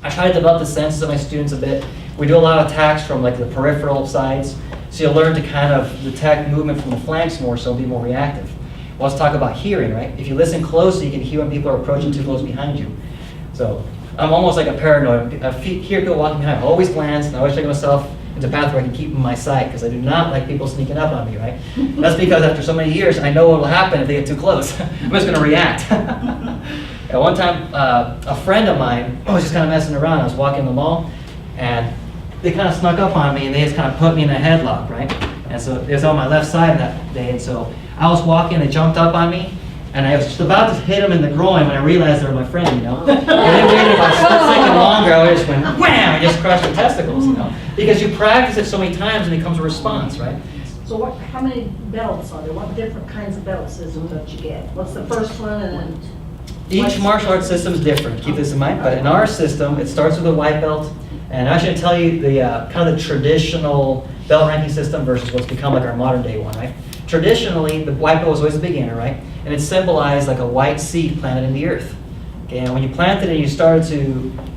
I try to develop the senses of my students a bit. We do a lot of attacks from like the peripheral sides, so you'll learn to kind of detect movement from the flanks more, so be more reactive. Well, let's talk about hearing, right? If you listen closely, you can hear when people are approaching too close behind you. So I'm almost like a paranoid. I hear people walking behind, I always glance, and I always check myself into a path where I can keep in my sight, because I do not like people sneaking up on me, right? That's because after so many years, I know what will happen if they get too close. I'm just gonna react. At one time, a friend of mine, I was just kind of messing around. I was walking in the mall, and they kind of snuck up on me, and they just kind of put me in a headlock, right? And so it was on my left side that day, and so I was walking, they jumped up on me, and I was just about to hit them in the groin when I realized they were my friend, you know? And they waited about a split second longer, I just went wham, and just crushed their testicles, you know? Because you practice it so many times and it becomes a response, right? So how many belts are there? What different kinds of belts is it that you get? What's the first one and then? Each martial arts system is different, keep this in mind, but in our system, it starts with a white belt, and I'm going to tell you the kind of the traditional belt ranking system versus what's become like our modern day one, right? Traditionally, the white belt was always the beginner, right? And it symbolized like a white seed planted in the earth. Okay, and when you planted it and you started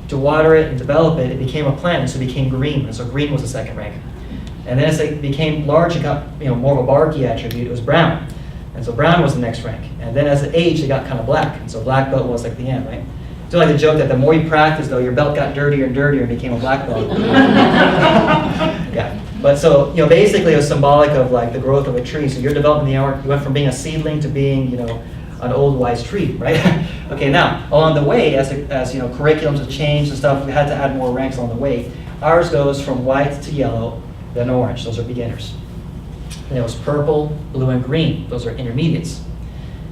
to water it and develop it, it became a plant, and so it became green, and so green was the second rank. And then as it became large and got more of a barky attribute, it was brown. And so brown was the next rank. And then as it aged, it got kind of black. And so black belt was like the end, right? So I like the joke that the more you practice, though, your belt got dirtier and dirtier and became a black belt. Yeah. But so, basically it was symbolic of like the growth of a tree. So you're developing the arc. You went from being a seedling to being, an old wise tree, right? Okay, now, along the way, as curriculums have changed and stuff, we had to add more ranks along the way. Ours goes from white to yellow, then orange. Those are beginners. And it was purple, blue, and green. Those are intermediates.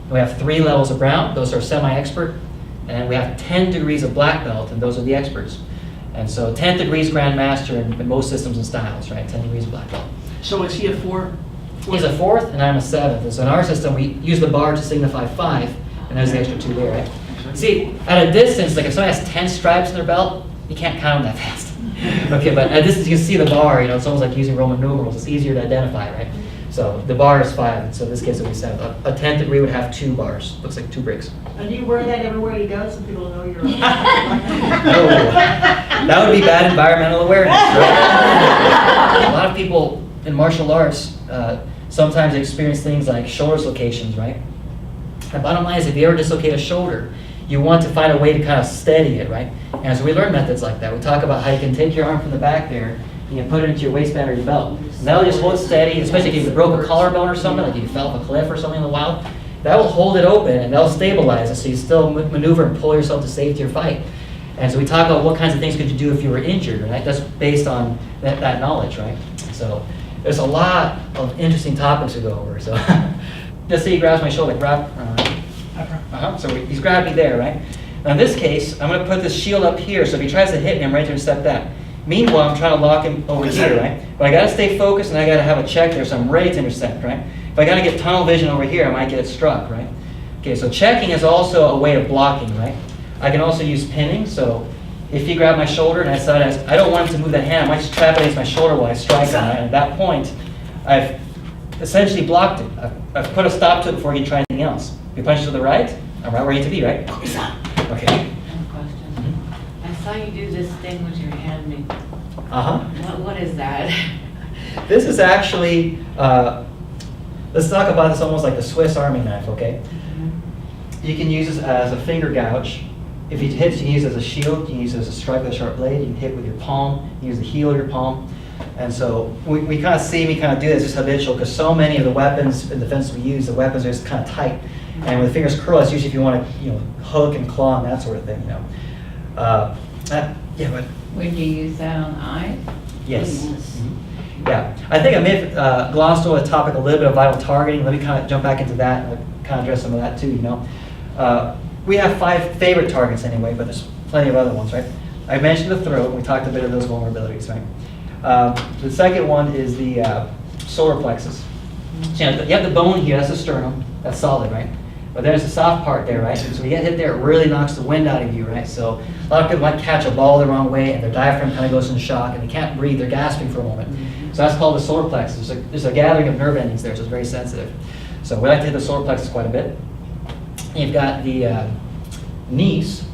And we have 3 levels of brown. Those are semi-expert. And we have 10 degrees of black belt, and those are the experts. And so 10 degrees grandmaster in most systems and styles, right? 10 degrees of black belt. So is he a 4? He's a 4th, and I'm a 7th. And so in our system, we use the bar to signify 5, and there's the extra 2 there, right? See, at a distance, like if somebody has 10 stripes in their belt, you can't count them that fast. Okay, but at distance, you can see the bar. It's almost like using Roman numerals. It's easier to identify, right? So the bar is 5, and so in this case it would be 7. A 10th degree would have 2 bars. Looks like 2 bricks. And do you wear that everywhere you go so people know you're No, that would be bad environmental awareness, right? A lot of people in martial arts sometimes experience things like shoulder dislocations, right? The bottom line is if you ever dislocate a shoulder, you want to find a way to kind of steady it, right? And so we learn methods like that. We talk about how you can take your arm from the back there, and you can put it into your waistband or your belt. And that'll just hold it steady, especially if you broke a collarbone or something, like if you fell off a cliff or something in the wild. That will hold it open and that'll stabilize it so you still maneuver and pull yourself to safety or fight. And so we talk about what kinds of things could you do if you were injured, right? That's based on that knowledge, right? So there's a lot of interesting topics to go over. So just say he grabs my shoulder, so he's grabbed me there, right? Now in this case, I'm going to put this shield up here, so if he tries to hit me, I'm ready to intercept that. Meanwhile, I'm trying to lock him over here, right? But I got to stay focused and I got to have a check there, so I'm ready to intercept, right? If I got to get tunnel vision over here, I might get struck, right? Okay, so checking is also a way of blocking, right? I can also use pinning, so if he grabbed my shoulder and I decide I don't want him to move that hand, I might just trap it against my shoulder while I strike him, right? And at that point, I've essentially blocked it. I've put a stop to it before he can try anything else. If he punches to the right, I'm right where I need to be, right? Okay. I have a question. I saw you do this thing with your hand. What is that? This is actually, let's talk about this almost like the Swiss Army knife, okay? You can use this as a finger gouge. If he hits, you can use it as a shield, you can use it as a strike with a sharp blade, you can hit with your palm, you use the heel of your palm. And so we kind of see me kind of do this just habitual because so many of the weapons in defense we use, the weapons are just kind of tight. And when the fingers curl, it's usually if you want to, hook and claw and that sort of thing, Yeah, but Would you use that on the eye? yes. Mm-hmm. Yeah, I think I may have glossed over the topic a little bit of vital targeting. Let me kind of jump back into that and kind of address some of that too, We have 5 favorite targets anyway, but there's plenty of other ones, right? I mentioned the throat, we talked a bit of those vulnerabilities, right? The second one is the solar plexus. So, you have the bone here, that's the sternum, that's solid, right? But there's a soft part there, right? So when you get hit there, it really knocks the wind out of you, right? So a lot of people might catch a ball the wrong way and their diaphragm kind of goes into shock and they can't breathe, they're gasping for a moment. So that's called the solar plexus. There's a gathering of nerve endings there, so it's very sensitive. So we like to hit the solar plexus quite a bit. You've got the knees.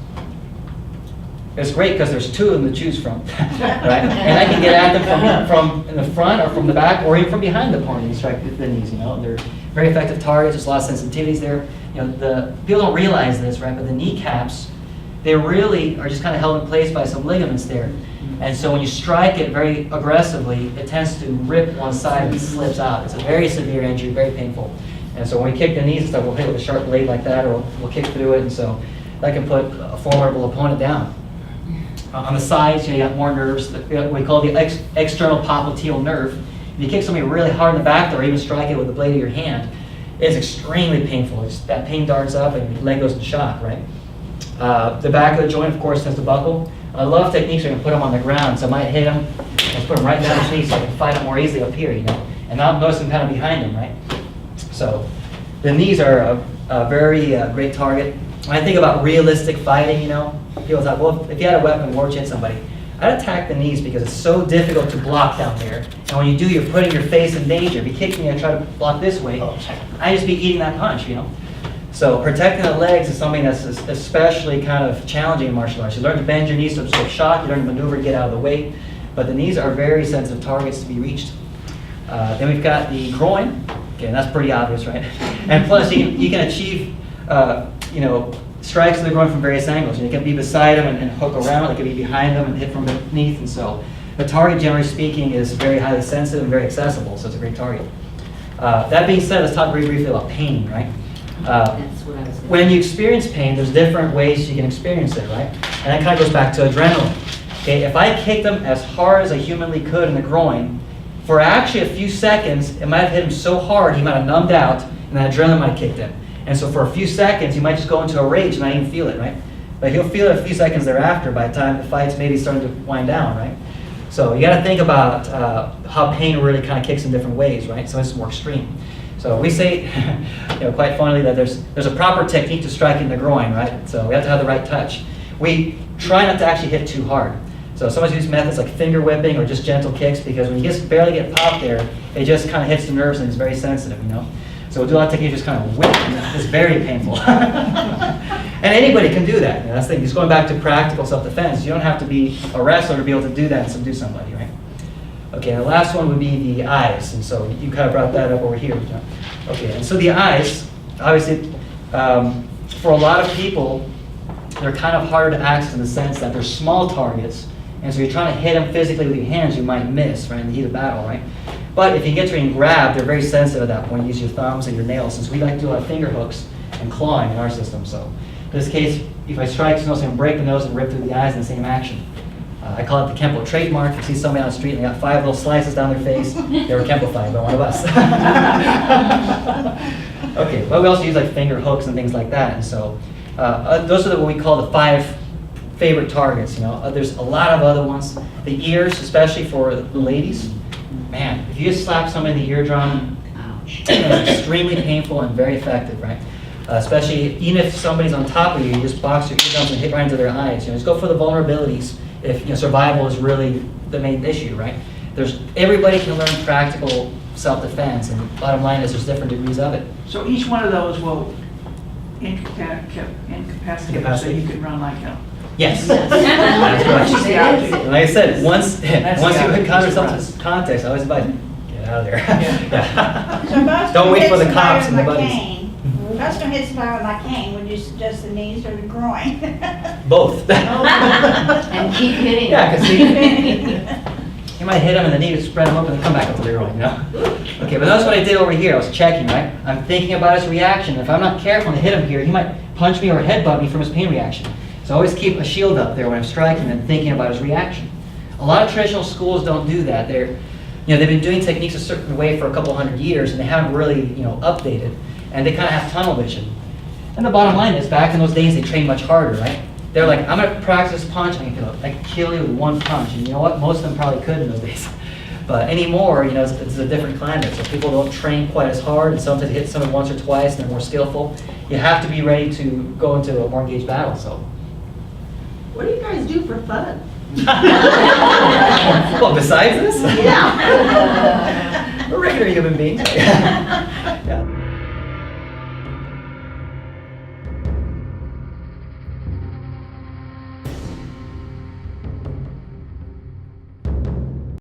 it's great because there's two of them to choose from, right? And I can get at them from in the front or from the back or even from behind the opponent and strike the knees, you know. They're very effective targets. There's a lot of sensitivities there. You know, the people don't realize this, right? But the kneecaps, they really are just kind of held in place by some ligaments there. And so when you strike it very aggressively, it tends to rip one side and slips out. It's a very severe injury, very painful. And so when we kick the knees and stuff, we'll hit with a sharp blade like that, or we'll kick through it, and so that can put a formidable opponent down. On the sides, you got more nerves. We call the external popliteal nerve. If you kick somebody really hard in the back, or even strike it with the blade of your hand, it's extremely painful. That pain darts up and your leg goes in shock, right? The back of the joint, of course, tends to buckle. I love techniques where you can put them on the ground, so I might hit them and put them right down his knee so I can fight them more easily up here, you know? And now notice I'm kind of behind him, right? So the knees are a very great target. When I think about realistic fighting, you know, people thought, well, if you had a weapon, war hit somebody, I'd attack the knees because it's so difficult to block down there. And when you do, you're putting your face in danger. If you kick me and try to block this way, I just be eating that punch, you know? So protecting the legs is something that's especially kind of challenging in martial arts. You learn to bend your knees to absorb shock, you learn to maneuver to get out of the way, but the knees are very sensitive targets to be reached. Then we've got the groin. Okay, that's pretty obvious, right? And plus, you can achieve, you know, strikes to the groin from various angles. You can be beside them and hook around. It can be behind them and hit from beneath. And so the target, generally speaking, is very highly sensitive and very accessible, so it's a great target. That being said, let's talk very briefly about pain, right? That's what I was saying. When you experience pain, there's different ways you can experience it, right? And that kind of goes back to adrenaline. Okay, if I kicked them as hard as I humanly could in the groin, for actually a few seconds, it might have hit him so hard he might have numbed out, and that adrenaline might have kicked in. And so for a few seconds, you might just go into a rage and not even feel it, right? But he'll feel it a few seconds thereafter by the time the fight's maybe starting to wind down, right? So you got to think about how pain really kind of kicks in different ways, right? So it's more extreme. So we say, you know, quite funnily, that there's a proper technique to striking the groin, right? So we have to have the right touch. We try not to actually hit too hard. So sometimes use methods like finger whipping or just gentle kicks, because when you just barely get popped there, it just kind of hits the nerves and it's very sensitive, you know? So we'll do a lot of techniques, just kind of whip, and it's very painful. And anybody can do that. You know, that's the thing. Just going back to practical self-defense, you don't have to be a wrestler to be able to do that and subdue somebody, right? Okay, and the last one would be the eyes, and so you kind of brought that up over here. Okay, and so the eyes, obviously, for a lot of people, they're kind of harder to access in the sense that they're small targets, and so you're trying to hit them physically with your hands, you might miss, right, in the heat of battle, right? But if you get to and grab, they're very sensitive at that point. You use your thumbs and your nails, since we like to do a lot of finger hooks and clawing in our system. So in this case, if I strike, it's going to break the nose and rip through the eyes in the same action. I call it the Kempo trademark. If you see somebody on the street and they got 5 little slices down their face, they were Kempo-fied by one of us. Okay, but we also use like finger hooks and things like that. And so those are what we call the 5 favorite targets. You know, there's a lot of other ones. The ears, especially for the ladies. Man, if you just slap somebody in the eardrum, it's extremely painful and very effective, right? Especially even if somebody's on top of you, you just box your eardrums and hit right into their eyes. You know, just go for the vulnerabilities. If you know, survival is really the main issue, right? Everybody can learn practical self-defense, and the bottom line is there's different degrees of it. So each one of those will incapacitate you so you can run like hell. Yes. That's That's the right. object. Like I said, once you object. encounter something context, I always advise, get out of there. Yeah. So if I was Don't gonna wait hit for the somebody cops with and the my buddies. cane, if I was gonna hit somebody with my cane, would you suggest the knees or the groin? Both. And keep hitting. Yeah, because you might hit them in the knee to spread them open and come back up to the groin, you know? Okay, but notice what I did over here. I was checking, right? I'm thinking about his reaction. If I'm not careful and hit him here, he might punch me or headbutt me from his pain reaction. So I always keep a shield up there when I'm striking and thinking about his reaction. A lot of traditional schools don't do that. They've been doing techniques a certain way for a couple hundred years, and they haven't really, updated. And they kind of have tunnel vision. And the bottom line is, back in those days, they trained much harder, right? They're like, I'm gonna practice punch, I can kill you with one punch. And you know what? Most of them probably could in those days. But anymore, it's a different climate, so people don't train quite as hard, and sometimes hit someone once or twice, and they're more skillful. You have to be ready to go into a more engaged battle, so. What do you guys do for fun? Well, besides this? Yeah. We're regular human beings. Yeah.